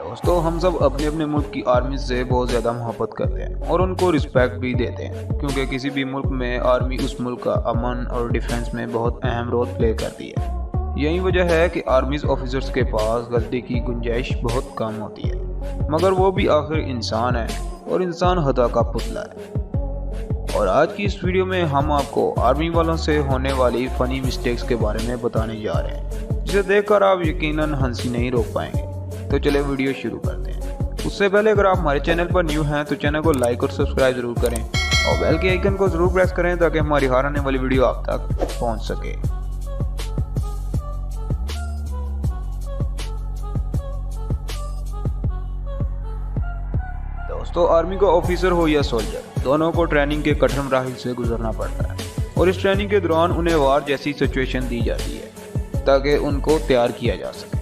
दोस्तों, हम सब अपने अपने मुल्क की आर्मी से बहुत ज़्यादा मोहब्बत करते हैं और उनको रिस्पेक्ट भी देते हैं, क्योंकि किसी भी मुल्क में आर्मी उस मुल्क का अमन और डिफेंस में बहुत अहम रोल प्ले करती है। यही वजह है कि आर्मीज ऑफिसर्स के पास गलती की गुंजाइश बहुत कम होती है, मगर वो भी आखिर इंसान है और इंसान खता का पुतला है। और आज की इस वीडियो में हम आपको आर्मी वालों से होने वाली फ़नी मिस्टेक्स के बारे में बताने जा रहे हैं, जिसे देखकर आप यकीनन हंसी नहीं रोक पाएंगे। तो चले वीडियो शुरू करते हैं। उससे पहले अगर आप हमारे चैनल पर न्यू हैं तो चैनल को लाइक और सब्सक्राइब जरूर करें और बेल के आइकन को जरूर प्रेस करें ताकि हमारी हर आने वाली वीडियो आप तक पहुंच सके। दोस्तों, आर्मी का ऑफिसर हो या सोल्जर, दोनों को ट्रेनिंग के कठिन मराहिल से गुजरना पड़ता है और इस ट्रेनिंग के दौरान उन्हें वार जैसी सिचुएशन दी जाती है ताकि उनको तैयार किया जा सके।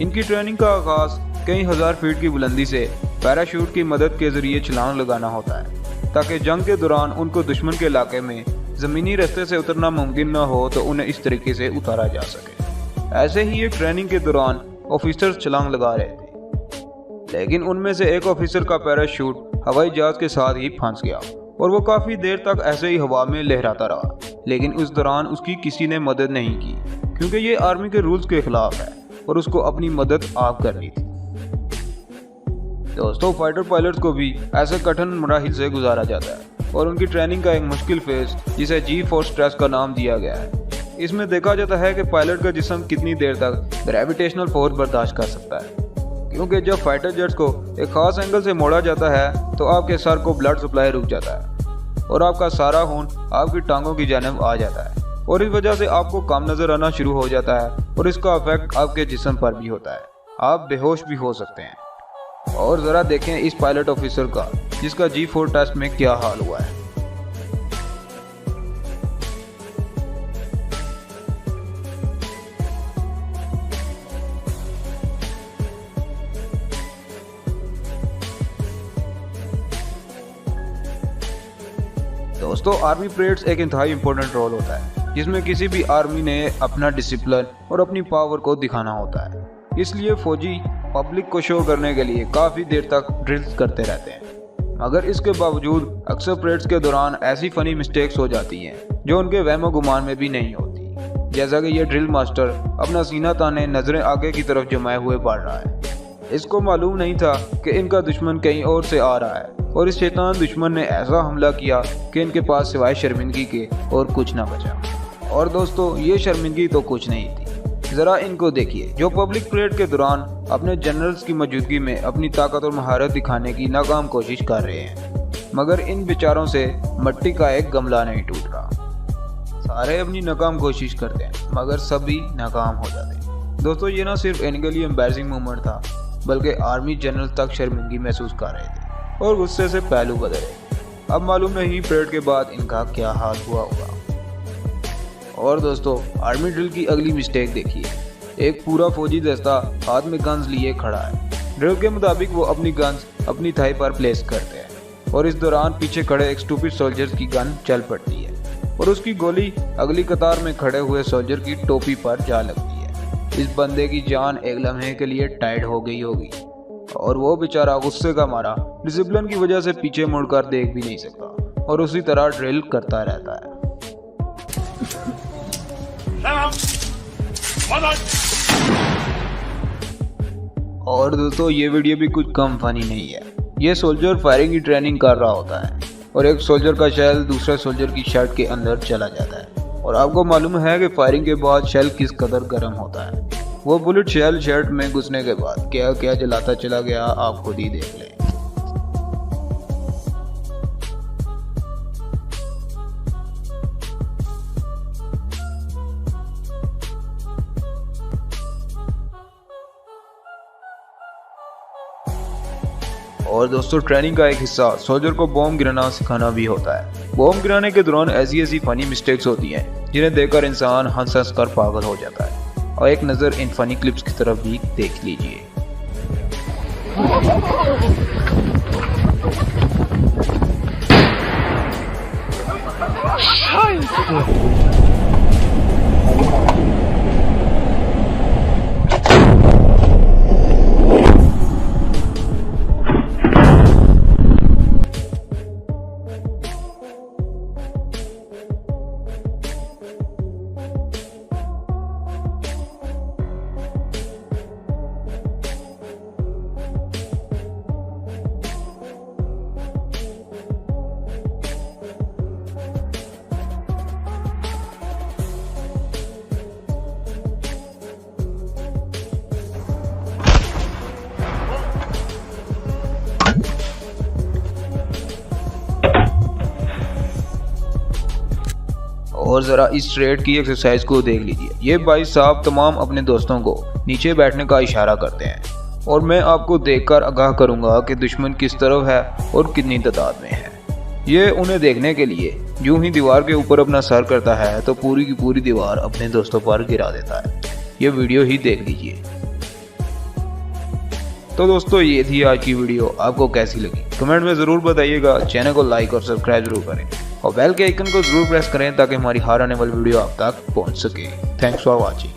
इनकी ट्रेनिंग का आगाज कई हज़ार फीट की बुलंदी से पैराशूट की मदद के जरिए छलांग लगाना होता है ताकि जंग के दौरान उनको दुश्मन के इलाके में ज़मीनी रास्ते से उतरना मुमकिन न हो तो उन्हें इस तरीके से उतारा जा सके। ऐसे ही एक ट्रेनिंग के दौरान ऑफिसर्स छलांग लगा रहे थे, लेकिन उनमें से एक ऑफिसर का पैराशूट हवाई जहाज के साथ ही फंस गया और वो काफ़ी देर तक ऐसे ही हवा में लहराता रहा, लेकिन उस दौरान उसकी किसी ने मदद नहीं की, क्योंकि ये आर्मी के रूल्स के खिलाफ है और उसको अपनी मदद आप करनी थी। दोस्तों, फाइटर पायलट्स को भी ऐसे कठिन मराहिल से गुजारा जाता है और उनकी ट्रेनिंग का एक मुश्किल फेज, जिसे जी फोर्स स्ट्रेस का नाम दिया गया है, इसमें देखा जाता है कि पायलट का जिस्म कितनी देर तक ग्रेविटेशनल फोर्स बर्दाश्त कर सकता है, क्योंकि जब फाइटर जेट्स को एक खास एंगल से मोड़ा जाता है तो आपके सर को ब्लड सप्लाई रुक जाता है और आपका सारा खून आपकी टांगों की जानिब आ जाता है और इस वजह से आपको कम नजर आना शुरू हो जाता है और इसका इफेक्ट आपके जिस्म पर भी होता है। आप बेहोश भी हो सकते हैं। और ज़रा देखें इस पायलट ऑफिसर का, जिसका G4 टेस्ट में क्या हाल हुआ है। दोस्तों, आर्मी परेड्स एक इंतहाई इंपॉर्टेंट रोल होता है, जिसमें किसी भी आर्मी ने अपना डिसिप्लिन और अपनी पावर को दिखाना होता है। इसलिए फौजी पब्लिक को शो करने के लिए काफ़ी देर तक ड्रिल्स करते रहते हैं, मगर इसके बावजूद अक्सर परेड्स के दौरान ऐसी फ़नी मिस्टेक्स हो जाती हैं जो उनके वहमो गुमान में भी नहीं होती। जैसा कि ये ड्रिल मास्टर अपना सीना ताने नज़रें आगे की तरफ जमाए हुए बढ़ रहा है। इसको मालूम नहीं था कि इनका दुश्मन कहीं और से आ रहा है और इस शैतान दुश्मन ने ऐसा हमला किया कि इनके पास सिवाय शर्मिंदगी के और कुछ ना बचा। और दोस्तों, ये शर्मिंदगी तो कुछ नहीं थी। ज़रा इनको देखिए, जो पब्लिक परेड के दौरान अपने जनरल्स की मौजूदगी में अपनी ताकत और महारत दिखाने की नाकाम कोशिश कर रहे हैं, मगर इन बेचारों से मिट्टी का एक गमला नहीं टूट रहा। सारे अपनी नाकाम कोशिश करते हैं मगर सभी नाकाम हो जाते हैं। दोस्तों, ये ना सिर्फ इनके लिए एम्बैरसिंग मोमेंट था, बल्कि आर्मी जनरल तक शर्मिंदगी महसूस कर रहे थे और गुस्से से पहलू बदले। अब मालूम नहीं परेड के बाद इनका क्या हाल हुआ होगा। और दोस्तों, आर्मी ड्रिल की अगली मिस्टेक देखिए। एक पूरा फौजी दस्ता हाथ में गन्स लिए खड़ा है। ड्रिल के मुताबिक वो अपनी गन्स अपनी थाई पर प्लेस करते हैं और इस दौरान पीछे खड़े एक स्टूपिड सोल्जर की गन चल पड़ती है और उसकी गोली अगली कतार में खड़े हुए सोल्जर की टोपी पर जा लगती है। इस बंदे की जान एक लम्हे के लिए टाइट हो गई होगी और वो बेचारा गुस्से का मारा डिसिप्लिन की वजह से पीछे मुड़कर देख भी नहीं सकता और उसी तरह ड्रिल करता रहता है। और दोस्तों, ये वीडियो भी कुछ कम फनी नहीं है। ये सोल्जर फायरिंग की ट्रेनिंग कर रहा होता है और एक सोल्जर का शेल दूसरे सोल्जर की शर्ट के अंदर चला जाता है और आपको मालूम है कि फायरिंग के बाद शेल किस कदर गर्म होता है। वो बुलेट शेल शर्ट में घुसने के बाद क्या क्या जलाता चला गया, आप खुद ही देख लें। और दोस्तों, ट्रेनिंग का एक हिस्सा सोल्जर को बॉम्ब गिराना सिखाना भी होता है। बॉम्ब गिराने के दौरान ऐसी फनी मिस्टेक्स होती हैं जिन्हें देखकर इंसान हंस हंस कर पागल हो जाता है। और एक नज़र इन फनी क्लिप्स की तरफ भी देख लीजिए। और ज़रा इस ट्रेड की एक्सरसाइज को देख लीजिए। ये भाई साहब तमाम अपने दोस्तों को नीचे बैठने का इशारा करते हैं और मैं आपको देखकर आगाह करूंगा कि दुश्मन किस तरफ है और कितनी तादाद में है। ये उन्हें देखने के लिए यूं ही दीवार के ऊपर अपना सर करता है तो पूरी की पूरी दीवार अपने दोस्तों पर गिरा देता है। ये वीडियो ही देख लीजिए। तो दोस्तों ये थी आज की वीडियो, आपको कैसी लगी कमेंट में ज़रूर बताइएगा। चैनल को लाइक और सब्सक्राइब जरूर करें और बेल के आइकन को जरूर प्रेस करें ताकि हमारी हर आने वाली वीडियो आप तक पहुंच सके। Thanks for watching.